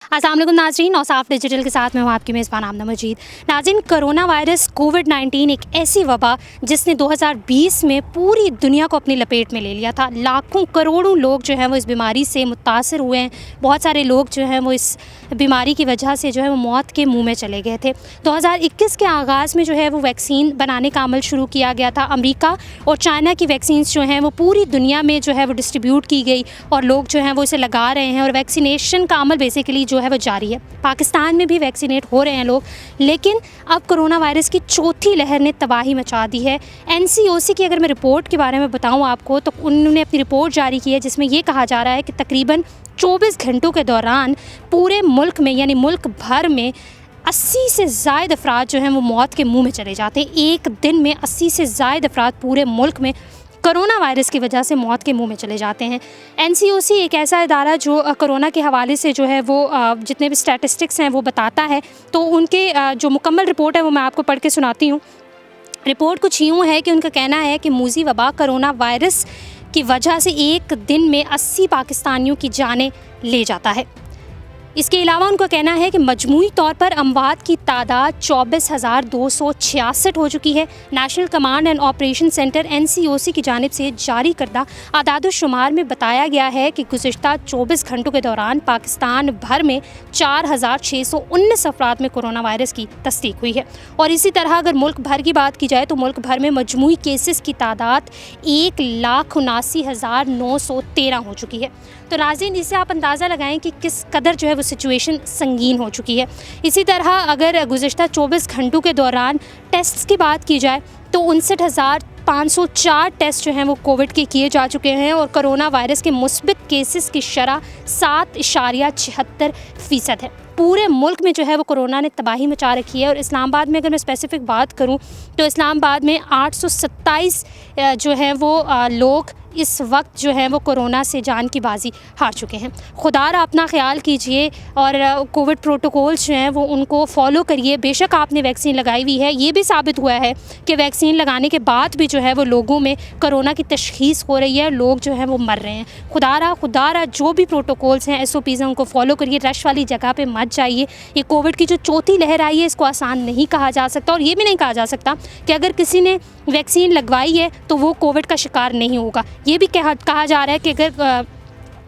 अस्सलाम वालेकुम नाज़रीन, औसाफ डिजिटल के साथ मैं हूँ आपकी मेज़बान आमना मजीद। नाज़रीन, कोरोना वायरस कोविड-19 एक ऐसी वबा जिसने 2020 में पूरी दुनिया को अपनी लपेट में ले लिया था। लाखों करोड़ों लोग जो हैं वो इस बीमारी से मुतासर हुए हैं। बहुत सारे लोग जो हैं वो इस बीमारी की वजह से जो है वो मौत के मुँह में चले गए थे। 2021 के आगाज़ में जो है वो वैक्सीन बनाने का अमल शुरू किया गया था। अमेरिका और चाइना की वैक्सीन्स जो हैं वो पूरी दुनिया में जो है वो डिस्ट्रीब्यूट की गई और लोग जो हैं वो इसे लगा रहे हैं और वैक्सीनेशन का अमल बेसिकली जो है वो जारी है। पाकिस्तान में भी वैक्सीनेट हो रहे हैं लोग, लेकिन अब कोरोना वायरस की चौथी लहर ने तबाही मचा दी है। एनसीओसी की अगर मैं रिपोर्ट के बारे में बताऊं आपको, तो उन्होंने अपनी रिपोर्ट जारी की है जिसमें ये कहा जा रहा है कि तकरीबन 24 घंटों के दौरान पूरे मुल्क में यानी मुल्क भर में 80 से ज़ायद अफराद जो हैं वो मौत के मुँह में चले जाते हैं। एक दिन में 80 से ज़ायद अफराद पूरे मुल्क में कोरोना वायरस की वजह से मौत के मुंह में चले जाते हैं। एनसीओसी एक ऐसा इदारा जो कोरोना के हवाले से जो है वो जितने भी स्टैटिस्टिक्स हैं वो बताता है। तो उनके जो मुकम्मल रिपोर्ट है वो मैं आपको पढ़ के सुनाती हूँ। रिपोर्ट कुछ यूँ है कि उनका कहना है कि मूजी वबा कोरोना वायरस की वजह से एक दिन में 80 पाकिस्तानियों की जानें ले जाता है। इसके अलावा उनका कहना है कि मजमूई तौर पर अमवात की तादाद 24,266 हो चुकी है। National command and operation centre NCOC की जानिब से जारी करदा आदाद-ओ-शुमार में बताया गया है कि गुज़िश्ता 24 घंटों के दौरान पाकिस्तान भर में 4,619 अफराद में कोरोना वायरस की तस्दीक हुई है। और इसी तरह अगर मुल्क भर की बात की जाए तो मुल्क भर में मजमूई केसेस की तादाद 1,79,913 हो चुकी है। तो नाज़रीन, इससे आप अंदाज़ा लगाएं कि किस कदर जो है वो सिचुएशन संगीन हो चुकी है। इसी तरह अगर गुज़िश्ता 24 घंटों के दौरान टेस्ट्स की बात की जाए तो 59,504 टेस्ट जो हैं वो कोविड के किए जा चुके हैं और कोरोना वायरस के मुस्बित केसेस की शरह 7.76% है। पूरे मुल्क में जो है वो कोरोना ने तबाही मचा रखी है। और इस्लामाबाद में अगर मैं स्पेसिफ़िक बात करूं तो इस्लामाबाद में 827 जो हैं वो लोग इस वक्त जो है वो कोरोना से जान की बाजी हार चुके हैं। खुदारा अपना ख्याल कीजिए और कोविड प्रोटोकॉल्स जो हैं वो उनको फॉलो करिए। बेशक आपने वैक्सीन लगाई हुई है, ये भी साबित हुआ है कि वैक्सीन लगाने के बाद भी जो है वो लोगों में कोरोना की तशख़ीस हो रही है, लोग जो हैं वो मर रहे हैं। खुदारा जो भी प्रोटोकॉल्स हैं, SOPs हैं, उनको फॉलो करिए। रश वाली जगह पर मत जाइए। ये कोविड की जो चौथी लहर आई है इसको आसान नहीं कहा जा सकता और ये भी नहीं कहा जा सकता कि अगर किसी ने वैक्सीन लगवाई है तो वो कोविड का शिकार नहीं होगा। ये भी कहा जा रहा है कि अगर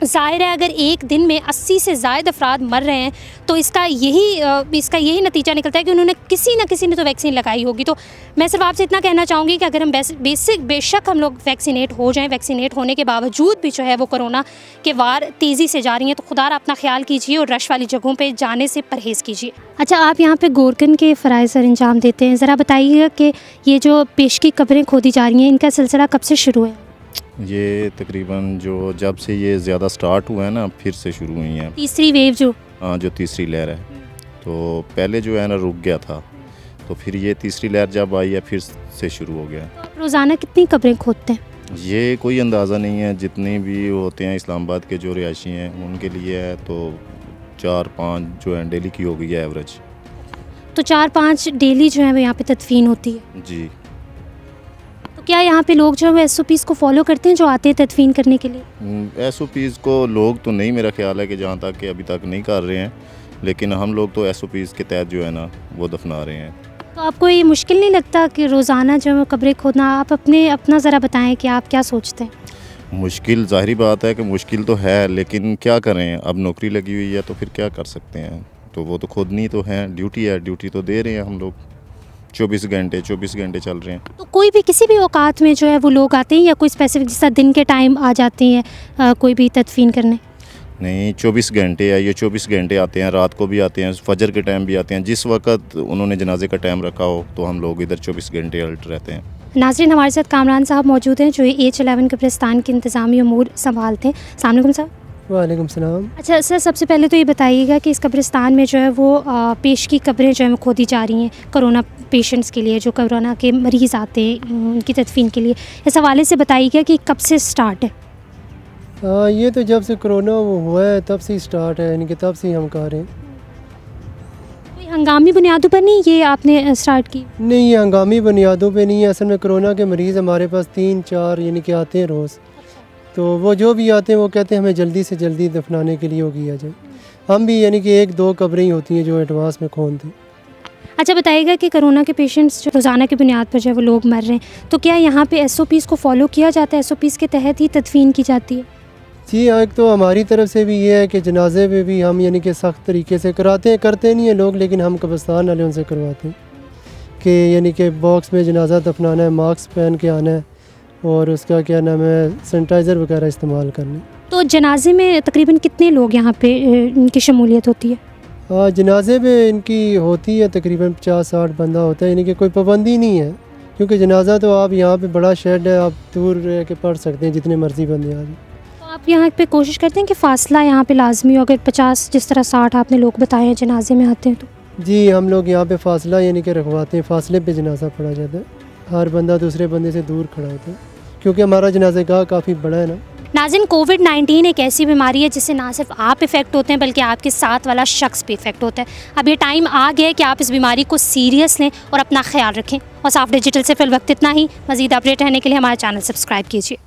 ज़ाहिर है अगर एक दिन में 80 से ज़ायद अफराद मर रहे हैं तो इसका यही नतीजा निकलता है कि उन्होंने किसी न किसी ने तो वैक्सीन लगाई होगी। तो मैं सिर्फ आपसे इतना कहना चाहूँगी कि अगर हम बेशक हम लोग वैक्सीनेट हो जाएं, वैक्सीनेट होने के बावजूद भी जो है वो कोरोना के वार तेज़ी से जा रही हैं, तो खुदारा अपना ख्याल कीजिए और रश वाली जगहों पर जाने से परहेज़ कीजिए। अच्छा, आप यहाँ पर गोरकन के फ़राइज़ सर अंजाम देते हैं, ज़रा बताइएगा कि ये जो पेशगी कब्रें खोदी जा रही हैं इनका सिलसिला कब से शुरू है? ये तकरीबन जब से ये ज़्यादा स्टार्ट हुआ है ना, फिर से शुरू हुई हैं। तीसरी वेव जो तीसरी लहर है, तो पहले जो है ना रुक गया था, तो फिर ये तीसरी लहर जब आई है फिर से शुरू हो गया। तो आप रोज़ाना कितनी कब्रें खोदते हैं? ये कोई अंदाज़ा नहीं है। जितने भी होते हैं इस्लामाबाद के जो रिहायशी हैं उनके लिए है तो 4-5 जो है डेली की हो गई है एवरेज। तो 4-5 डेली जो है वो यहाँ पे तदफीन होती है जी। तो क्या यहाँ पे लोग जो है वो SOPs को फॉलो करते हैं जो आते हैं तदफीन करने के लिए? SOPs को लोग तो नहीं, मेरा ख्याल है कि जहाँ तक कि अभी तक नहीं कर रहे हैं, लेकिन हम लोग तो SOPs के तहत जो है ना वो दफना रहे हैं। तो आपको ये मुश्किल नहीं लगता कि रोज़ाना जो है कब्रें खोदना? आप अपना ज़रा बताएं कि आप क्या सोचते हैं। मुश्किल ज़ाहिरी बात है कि मुश्किल तो है, लेकिन क्या करें, अब नौकरी लगी हुई है तो फिर क्या कर सकते हैं। तो वो तो खोदनी तो है, ड्यूटी है, ड्यूटी तो दे रहे हैं हम लोग। 24 घंटे चल रहे हैं। तो कोई भी किसी भी औकात में जो है वो लोग आते हैं या कोई स्पेसिफिक जैसा दिन के टाइम आ जाते हैं कोई भी तदफीन करने? नहीं, 24 घंटे है, ये 24 घंटे आते हैं, रात को भी आते हैं, फजर के टाइम भी आते हैं। जिस वक्त उन्होंने जनाजे का टाइम रखा हो तो हम लोग इधर 24 घंटे अलर्ट रहते हैं। नाज़रीन, हमारे साथ कामरान साहब मौजूद हैं जो H11 कब्रिस्तान के इंतज़ामी अमूर संभालते हैं। अस्सलाम वालेकुम साहब। वालेकुम सलाम। अच्छा सर, सबसे पहले तो ये बताइएगा कि इस कब्रिस्तान में जो है वो पेशगी कब्रें जो है वो खोदी जा रही हैं कोरोना पेशेंट्स के लिए, जो कोरोना के मरीज़ आते हैं उनकी तदफीन के लिए। इस हवाले से बताइएगा कि कब से स्टार्ट है? ये तो जब से कोरोना वो हुआ है तब से स्टार्ट है, यानी कि तब से हम कर रहे हैं। कोई हंगामी बुनियादों पर नहीं ये आपने स्टार्ट की? नहीं, ये हंगामी बुनियादों पे नहीं है। असल में कोरोना के मरीज़ हमारे पास 3-4 यानी कि आते हैं रोज़। तो वो जो भी आते हैं वो कहते हैं हमें जल्दी से जल्दी दफनाने के लिए वो किया जाए। हम भी यानी कि 1-2 कब्रें ही होती हैं जो एडवांस में खोदते हैं। अच्छा बताइएगा कि कोरोना के पेशेंट्स जो रोज़ाना की बुनियाद पर जो वो लोग मर रहे हैं, तो क्या यहाँ पे एसओपीज़ को फॉलो किया जाता है, एसओपीज़ के तहत ही तदफीन की जाती है? जी एक तो हमारी तरफ से भी ये है कि जनाजे में भी हम यानी कि सख्त तरीके से कराते हैं, करते नहीं हैं लोग, लेकिन हम कब्रिस्तान वाले उनसे करवाते हैं कि यानी कि बॉक्स में जनाजा दफनाना है, मास्क पहन के आना है और उसका क्या नाम है सैनिटाइज़र वगैरह इस्तेमाल करना है। तो जनाजे में तकरीबन कितने लोग यहाँ पे इनकी शमूलियत होती है? जनाजे में इनकी होती है तकरीबन 50-60 बंदा होता है, यानी कि कोई पाबंदी नहीं है, क्योंकि जनाजा तो आप यहाँ पे बड़ा शेड है, आप दूर रह के पढ़ सकते हैं जितने मर्ज़ी बंदे आ जाए। तो आप यहाँ पे कोशिश करते हैं कि फ़ासला यहाँ पे लाजमी हो, अगर 50 जिस तरह 60 आपने लोग बताए हैं जनाजे में आते हैं तो? जी हम लोग यहाँ पे फासला यानी कि रखवाते हैं, फासले पे जनाजा पढ़ा जाता है, हर बंदा दूसरे बंदे से दूर खड़ा होता है, क्योंकि हमारा जनाजा गाह काफ़ी बड़ा है ना। नाज़रीन, कोविड-19 एक ऐसी बीमारी है जिससे ना सिर्फ आप इफ़ेक्ट होते हैं बल्कि आपके साथ वाला शख्स भी इफ़ेक्ट होता है। अब ये टाइम आ गया है कि आप इस बीमारी को सीरियस लें और अपना ख्याल रखें। औसाफ डिजिटल से फिल वक्त इतना ही। मज़ीद अपडेट रहने के लिए हमारा चैनल सब्सक्राइब कीजिए।